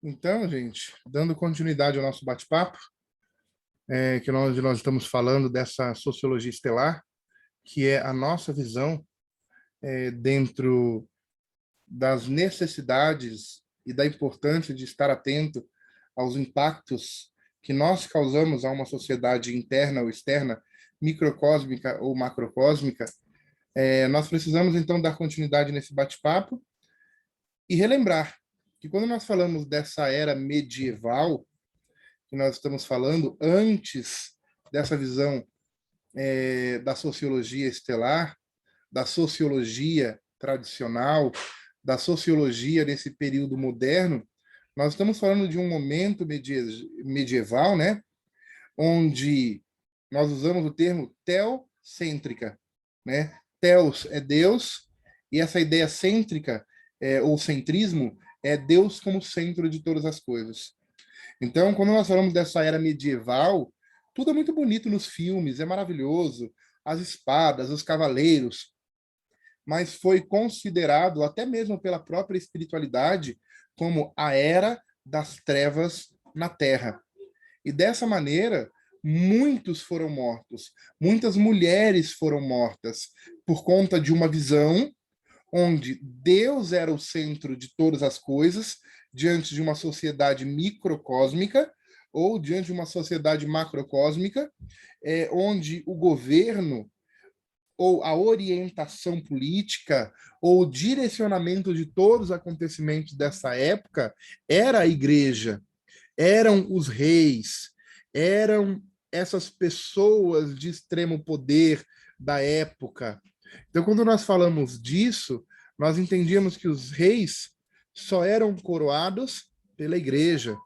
Então, gente, dando continuidade ao nosso bate-papo, que nós estamos falando dessa sociologia estelar, que é a nossa visão dentro das necessidades e da importância de estar atento aos impactos que nós causamos a uma sociedade interna ou externa, microcósmica ou macrocósmica. Nós precisamos, então, dar continuidade nesse bate-papo e relembrar que quando nós falamos dessa era medieval, que nós estamos falando antes dessa visão da sociologia estelar, da sociologia tradicional, da sociologia desse período moderno, nós estamos falando de um momento medieval, né, onde nós usamos o termo teocêntrica, né? Theos é Deus, e essa ideia cêntrica, ou centrismo, é Deus como centro de todas as coisas. Então, quando nós falamos dessa era medieval, tudo é muito bonito nos filmes, é maravilhoso, as espadas, os cavaleiros, mas foi considerado, até mesmo pela própria espiritualidade, como a era das trevas na Terra. E dessa maneira, muitos foram mortos, muitas mulheres foram mortas por conta de uma visão onde Deus era o centro de todas as coisas, diante de uma sociedade microcósmica, ou diante de uma sociedade macrocósmica, onde o governo, ou a orientação política, ou o direcionamento de todos os acontecimentos dessa época era a igreja, eram os reis, eram essas pessoas de extremo poder da época. Então, quando nós falamos disso, nós entendíamos que os reis só eram coroados pela igreja.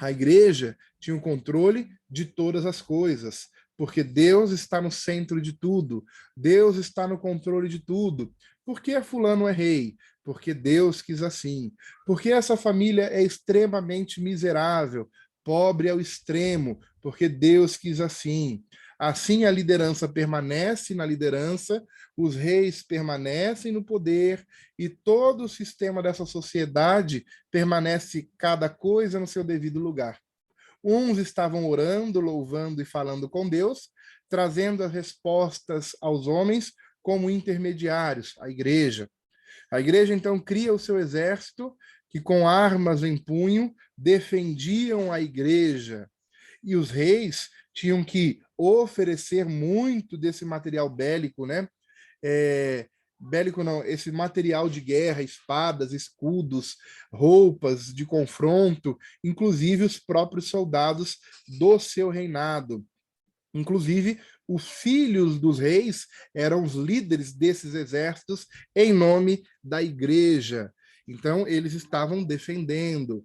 A igreja tinha o controle de todas as coisas, porque Deus está no centro de tudo, Deus está no controle de tudo. Por que fulano é rei? Porque Deus quis assim. Porque essa família é extremamente miserável, pobre ao extremo, porque Deus quis assim. Assim a liderança permanece na liderança, os reis permanecem no poder e todo o sistema dessa sociedade permanece cada coisa no seu devido lugar. Uns estavam orando, louvando e falando com Deus, trazendo as respostas aos homens como intermediários, a igreja. A igreja, então, cria o seu exército, que com armas em punho defendiam a igreja. E os reis tinham que oferecer muito desse material bélico, né? Bélico não, esse material de guerra, espadas, escudos, roupas de confronto, inclusive os próprios soldados do seu reinado. Inclusive, os filhos dos reis eram os líderes desses exércitos em nome da igreja. Então, eles estavam defendendo.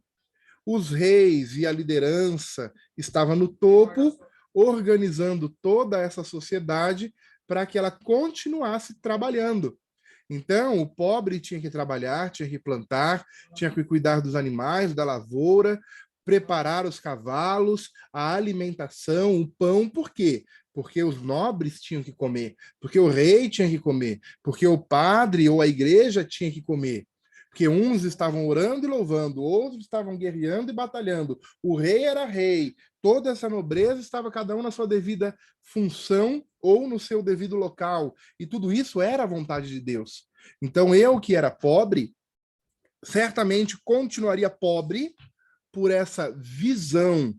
Os reis e a liderança estavam no topo, organizando toda essa sociedade para que ela continuasse trabalhando. Então, o pobre tinha que trabalhar, tinha que plantar, tinha que cuidar dos animais, da lavoura, preparar os cavalos, a alimentação, o pão. Por quê? Porque os nobres tinham que comer, porque o rei tinha que comer, porque o padre ou a igreja tinha que comer. Porque uns estavam orando e louvando, outros estavam guerreando e batalhando. O rei era rei, toda essa nobreza estava cada um na sua devida função ou no seu devido local. E tudo isso era a vontade de Deus. Então eu, que era pobre, certamente continuaria pobre por essa visão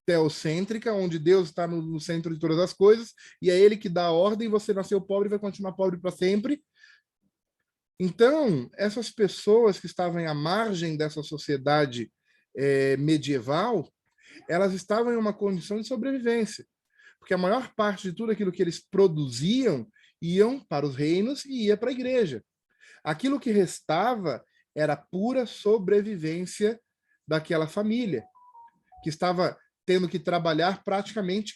teocêntrica, onde Deus está no centro de todas as coisas, e é ele que dá a ordem, você nasceu pobre e vai continuar pobre para sempre. Então, essas pessoas que estavam à margem dessa sociedade medieval, elas estavam em uma condição de sobrevivência, porque a maior parte de tudo aquilo que eles produziam iam para os reinos e ia para a igreja. Aquilo que restava era pura sobrevivência daquela família, que estava tendo que trabalhar praticamente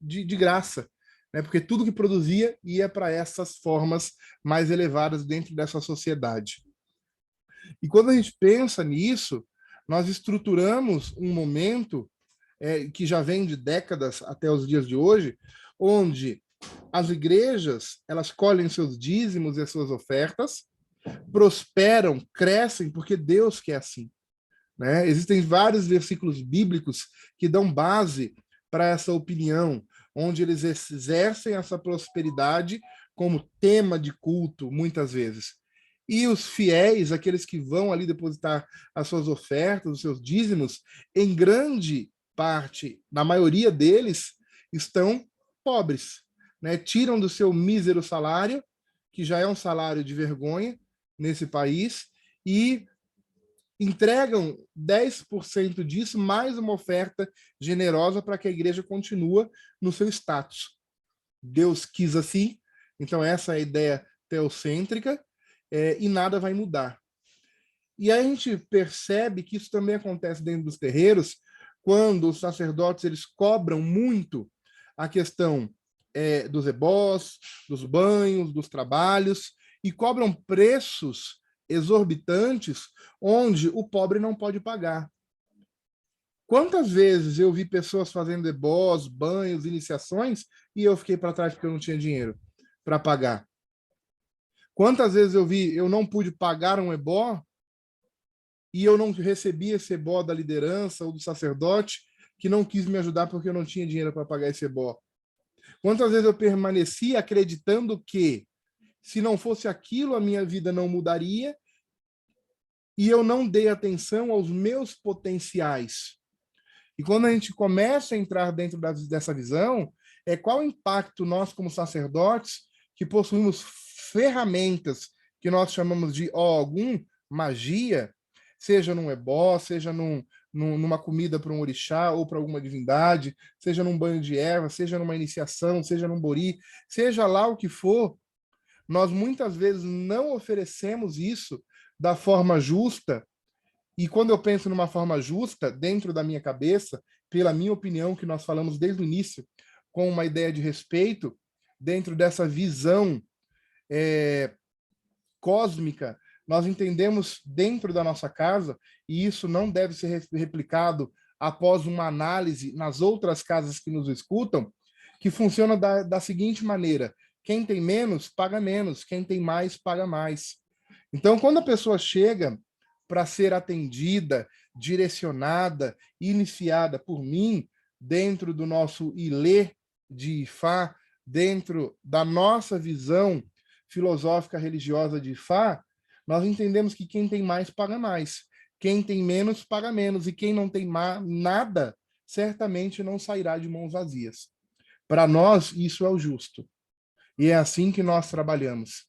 de graça, né? Porque tudo que produzia ia para essas formas mais elevadas dentro dessa sociedade. E quando a gente pensa nisso, nós estruturamos um momento que já vem de décadas até os dias de hoje, onde as igrejas elas colhem seus dízimos e as suas ofertas, prosperam, crescem, porque Deus quer assim. né? Existem vários versículos bíblicos que dão base para essa opinião, onde eles exercem essa prosperidade como tema de culto, muitas vezes. E os fiéis, aqueles que vão ali depositar as suas ofertas, os seus dízimos, em grande parte, na maioria deles, estão pobres, né? Tiram do seu mísero salário, que já é um salário de vergonha nesse país, e entregam 10% disso, mais uma oferta generosa para que a igreja continue no seu status. Deus quis assim, então essa é a ideia teocêntrica, e nada vai mudar. E aí a gente percebe que isso também acontece dentro dos terreiros, quando os sacerdotes eles cobram muito a questão dos ebós, dos banhos, dos trabalhos, e cobram preços exorbitantes onde o pobre não pode pagar. Quantas vezes eu vi pessoas fazendo ebós, banhos, iniciações, e eu fiquei para trás porque eu não tinha dinheiro para pagar? Quantas vezes eu não pude pagar um ebó e eu não recebi esse ebó da liderança ou do sacerdote que não quis me ajudar porque eu não tinha dinheiro para pagar esse ebó? Quantas vezes eu permaneci acreditando que, se não fosse aquilo, a minha vida não mudaria, e eu não dei atenção aos meus potenciais? E quando a gente começa a entrar dentro dessa visão, qual o impacto nós, como sacerdotes, que possuímos ferramentas que nós chamamos de Ogum, magia, seja num ebó, seja numa comida para um orixá ou para alguma divindade, seja num banho de erva, seja numa iniciação, seja num bori, seja lá o que for, nós muitas vezes não oferecemos isso da forma justa. E quando eu penso numa forma justa, dentro da minha cabeça, pela minha opinião, que nós falamos desde o início, com uma ideia de respeito, dentro dessa visão cósmica, nós entendemos dentro da nossa casa, e isso não deve ser replicado após uma análise nas outras casas que nos escutam, que funciona da seguinte maneira: quem tem menos, paga menos, quem tem mais, paga mais. Então, quando a pessoa chega para ser atendida, direcionada, iniciada por mim, dentro do nosso Ilê de Ifá, dentro da nossa visão filosófica religiosa de Ifá, nós entendemos que quem tem mais paga mais, quem tem menos paga menos, e quem não tem nada certamente não sairá de mãos vazias. Para nós, isso é o justo. E é assim que nós trabalhamos.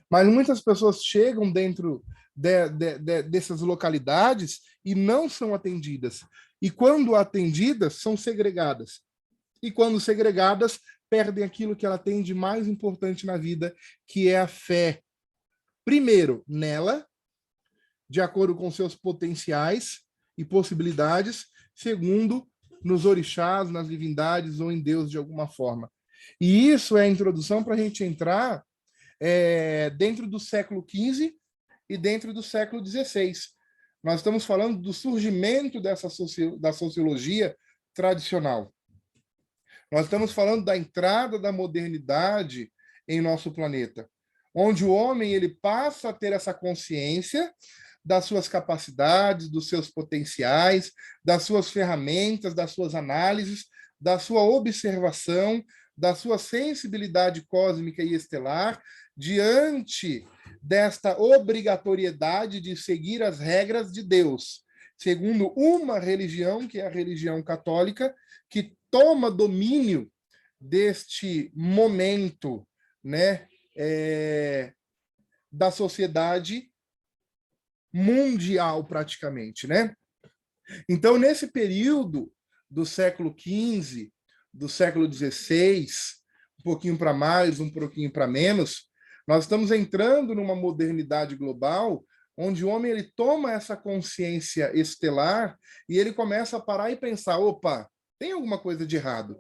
Mas muitas pessoas chegam dentro dessas localidades e não são atendidas. E quando atendidas, são segregadas. E quando segregadas, perdem aquilo que ela tem de mais importante na vida, que é a fé. Primeiro, nela, de acordo com seus potenciais e possibilidades. Segundo, nos orixás, nas divindades ou em Deus de alguma forma. E isso é a introdução para a gente entrar dentro do século XV e dentro do século XVI. Nós estamos falando do surgimento da sociologia tradicional. Nós estamos falando da entrada da modernidade em nosso planeta, onde o homem ele passa a ter essa consciência das suas capacidades, dos seus potenciais, das suas ferramentas, das suas análises, da sua observação, da sua sensibilidade cósmica e estelar, diante desta obrigatoriedade de seguir as regras de Deus, segundo uma religião, que é a religião católica, que toma domínio deste momento, né, da sociedade mundial, praticamente, né? Então, nesse período do século XV, do século XVI, um pouquinho para mais, um pouquinho para menos, nós estamos entrando numa modernidade global, onde o homem ele toma essa consciência estelar e ele começa a parar e pensar: opa, tem alguma coisa de errado.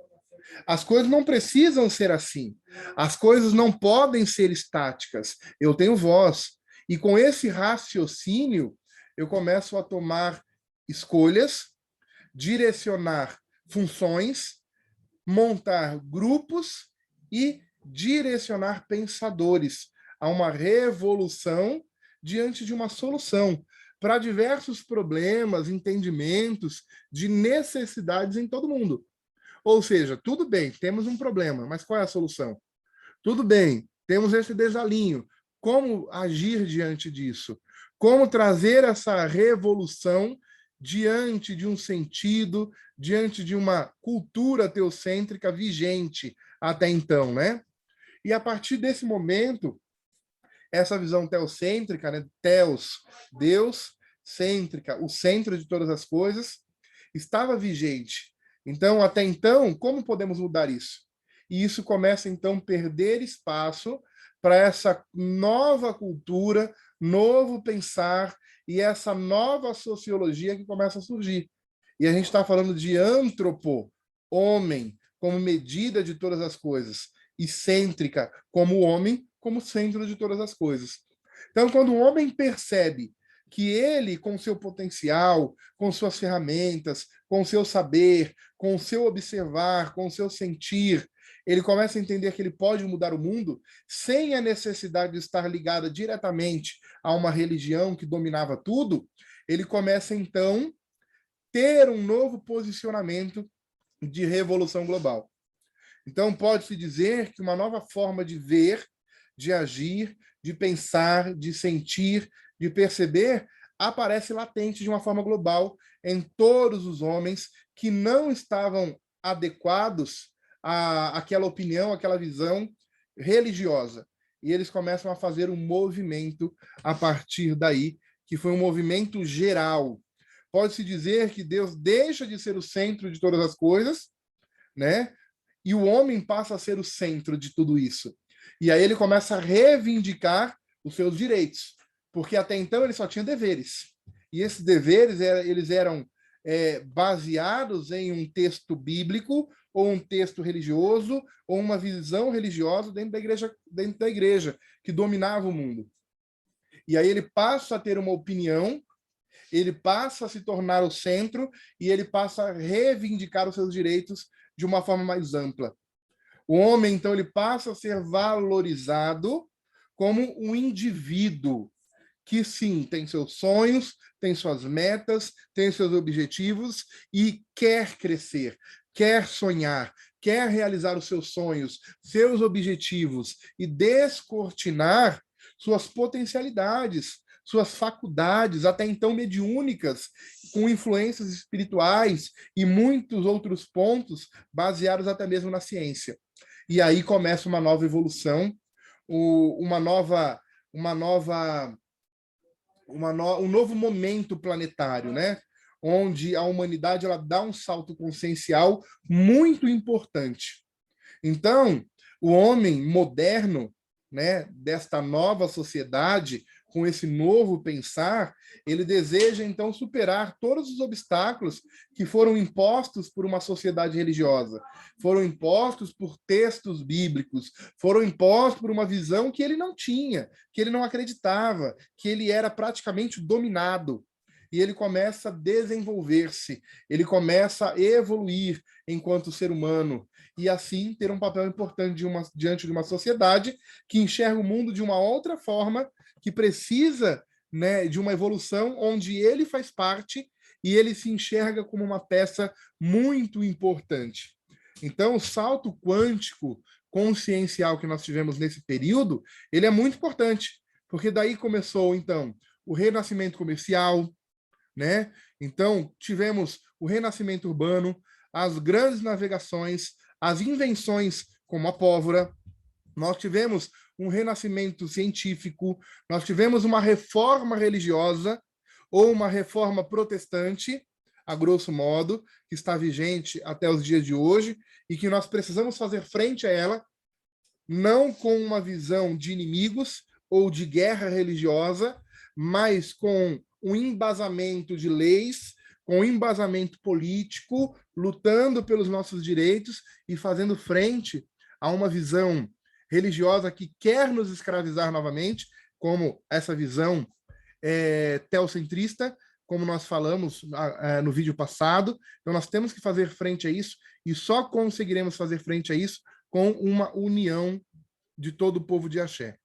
As coisas não precisam ser assim. As coisas não podem ser estáticas. Eu tenho voz. E com esse raciocínio, eu começo a tomar escolhas, direcionar funções, montar grupos e direcionar pensadores a uma revolução diante de uma solução. para diversos problemas, entendimentos de necessidades em todo mundo. Ou seja, tudo bem, temos um problema, mas qual é a solução? Tudo bem, temos esse desalinho. Como agir diante disso? Como trazer essa revolução diante de um sentido, diante de uma cultura teocêntrica vigente até então, né? E a partir desse momento, essa visão teocêntrica, né? Teos, Deus, cêntrica, o centro de todas as coisas, estava vigente. Então, até então, como podemos mudar isso? E isso começa, então, a perder espaço para essa nova cultura, novo pensar e essa nova sociologia que começa a surgir. E a gente está falando de antropo, homem, como medida de todas as coisas, e cêntrica, como homem, como centro de todas as coisas. Então, quando o homem percebe que ele, com seu potencial, com suas ferramentas, com seu saber, com seu observar, com seu sentir, ele começa a entender que ele pode mudar o mundo sem a necessidade de estar ligado diretamente a uma religião que dominava tudo, ele começa, então, ter um novo posicionamento de revolução global. Então, pode-se dizer que uma nova forma de ver, de agir, de pensar, de sentir, de perceber, aparece latente de uma forma global em todos os homens que não estavam adequados àquela opinião, àquela visão religiosa. E eles começam a fazer um movimento a partir daí, que foi um movimento geral. Pode-se dizer que Deus deixa de ser o centro de todas as coisas, né? E o homem passa a ser o centro de tudo isso. E aí ele começa a reivindicar os seus direitos, porque até então ele só tinha deveres. E esses deveres eles eram baseados em um texto bíblico, ou um texto religioso, ou uma visão religiosa dentro da igreja que dominava o mundo. E aí ele passa a ter uma opinião, ele passa a se tornar o centro e ele passa a reivindicar os seus direitos de uma forma mais ampla. O homem, então, ele passa a ser valorizado como um indivíduo que, sim, tem seus sonhos, tem suas metas, tem seus objetivos e quer crescer, quer sonhar, quer realizar os seus sonhos, seus objetivos e descortinar suas potencialidades, suas faculdades, até então mediúnicas, com influências espirituais e muitos outros pontos baseados até mesmo na ciência. E aí começa uma nova evolução, um novo momento planetário, né? Onde a humanidade ela dá um salto consciencial muito importante. Então, o homem moderno, né, desta nova sociedade, com esse novo pensar, ele deseja, então, superar todos os obstáculos que foram impostos por uma sociedade religiosa, foram impostos por textos bíblicos, foram impostos por uma visão que ele não tinha, que ele não acreditava, que ele era praticamente dominado. E ele começa a desenvolver-se, ele começa a evoluir enquanto ser humano, e assim ter um papel importante diante de uma sociedade que enxerga o mundo de uma outra forma, que precisa, né, de uma evolução onde ele faz parte e ele se enxerga como uma peça muito importante. Então, o salto quântico consciencial que nós tivemos nesse período, ele é muito importante, porque daí começou, então, o renascimento comercial, né? Então, tivemos o renascimento urbano, as grandes navegações, as invenções como a pólvora, nós tivemos um renascimento científico, nós tivemos uma reforma religiosa ou uma reforma protestante, a grosso modo, que está vigente até os dias de hoje e que nós precisamos fazer frente a ela, não com uma visão de inimigos ou de guerra religiosa, mas com um embasamento de leis, com um embasamento político, lutando pelos nossos direitos e fazendo frente a uma visão religiosa que quer nos escravizar novamente, como essa visão teocentrista, como nós falamos no vídeo passado. Então, nós temos que fazer frente a isso e só conseguiremos fazer frente a isso com uma união de todo o povo de Axé.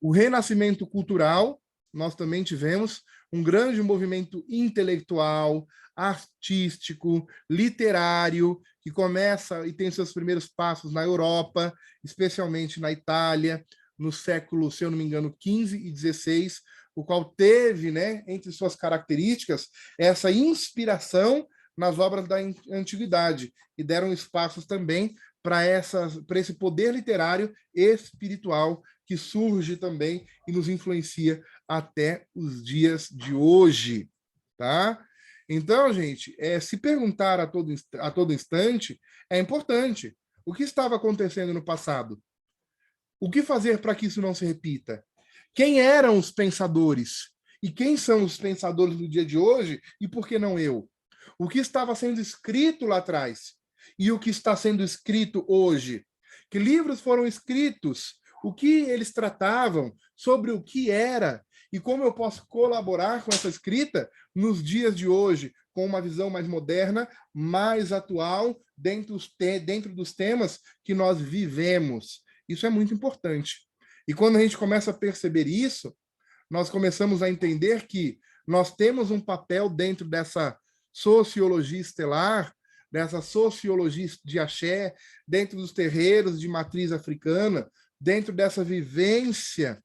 O renascimento cultural, nós também tivemos um grande movimento intelectual, artístico, literário, que começa e tem seus primeiros passos na Europa, especialmente na Itália, no século, se eu não me engano, XV e XVI, o qual teve, né, entre suas características, essa inspiração nas obras da antiguidade, e deram espaços também para esse poder literário e espiritual que surge também e nos influencia até os dias de hoje, tá? Então, gente, se perguntar a todo instante é importante. O que estava acontecendo no passado? O que fazer para que isso não se repita? Quem eram os pensadores? E quem são os pensadores do dia de hoje? E por que não eu? O que estava sendo escrito lá atrás? E o que está sendo escrito hoje? Que livros foram escritos? O que eles tratavam? Sobre o que era? E como eu posso colaborar com essa escrita nos dias de hoje, com uma visão mais moderna, mais atual, dentro dos temas que nós vivemos? Isso é muito importante. E quando a gente começa a perceber isso, nós começamos a entender que nós temos um papel dentro dessa sociologia estelar, dessa sociologia de axé, dentro dos terreiros de matriz africana, dentro dessa vivência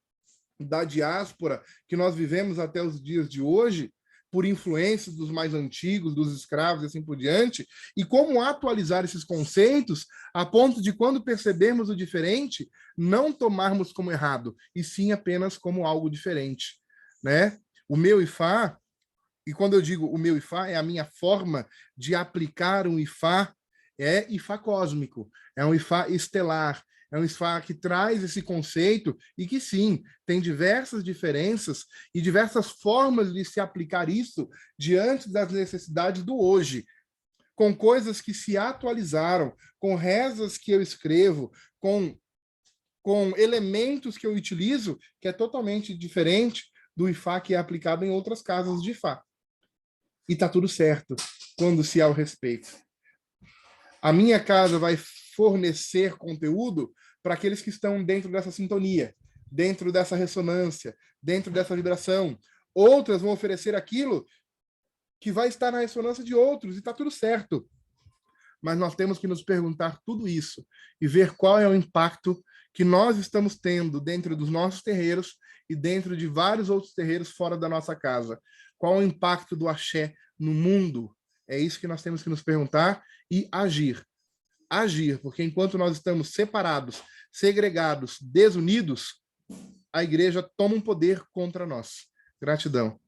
da diáspora que nós vivemos até os dias de hoje, por influências dos mais antigos, dos escravos e assim por diante, e como atualizar esses conceitos a ponto de, quando percebermos o diferente, não tomarmos como errado, e sim apenas como algo diferente, né? O meu Ifá, e quando eu digo o meu Ifá, é a minha forma de aplicar um Ifá, é Ifá cósmico, é um Ifá estelar, é um Ifá que traz esse conceito e que, sim, tem diversas diferenças e diversas formas de se aplicar isso diante das necessidades do hoje, com coisas que se atualizaram, com rezas que eu escrevo, com elementos que eu utilizo, que é totalmente diferente do Ifá que é aplicado em outras casas de Ifá. E está tudo certo quando se há o respeito. A minha casa vai fornecer conteúdo para aqueles que estão dentro dessa sintonia, dentro dessa ressonância, dentro dessa vibração. Outras vão oferecer aquilo que vai estar na ressonância de outros, e está tudo certo. Mas nós temos que nos perguntar tudo isso e ver qual é o impacto que nós estamos tendo dentro dos nossos terreiros e dentro de vários outros terreiros fora da nossa casa. Qual o impacto do axé no mundo? É isso que nós temos que nos perguntar e agir. Agir, porque enquanto nós estamos separados, segregados, desunidos, a igreja toma um poder contra nós. Gratidão.